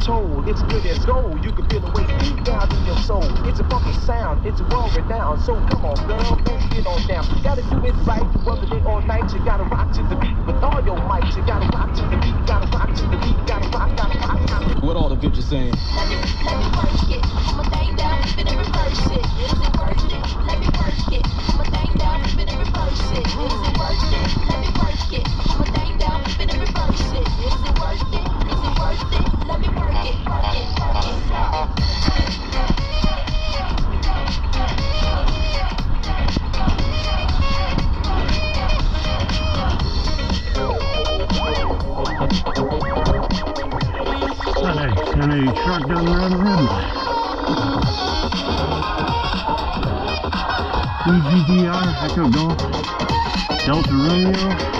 told. It's good as gold. You can feel the weight deep down in your soul. It's a funky sound. It's a world renowned. So come on, girl, let's get on down. You gotta do it right. You work the day all night. You gotta rock to the beat with all your might. You gotta rock to the beat. Gotta rock to the beat. Gotta rock. What all the bitches saying? Let me work it. I'ma thing down, flip it and reverse it. Is it worth it? Let me work it. I'ma thing down, flip it and reverse it. Is it worth it? Let me work it. I'ma thing down, flip it and reverse it. Is it worth it? Is it worth it? Let me work it. Work it. Work it. And a truck down the road around EGDR, Echo Golf, Delta Romeo.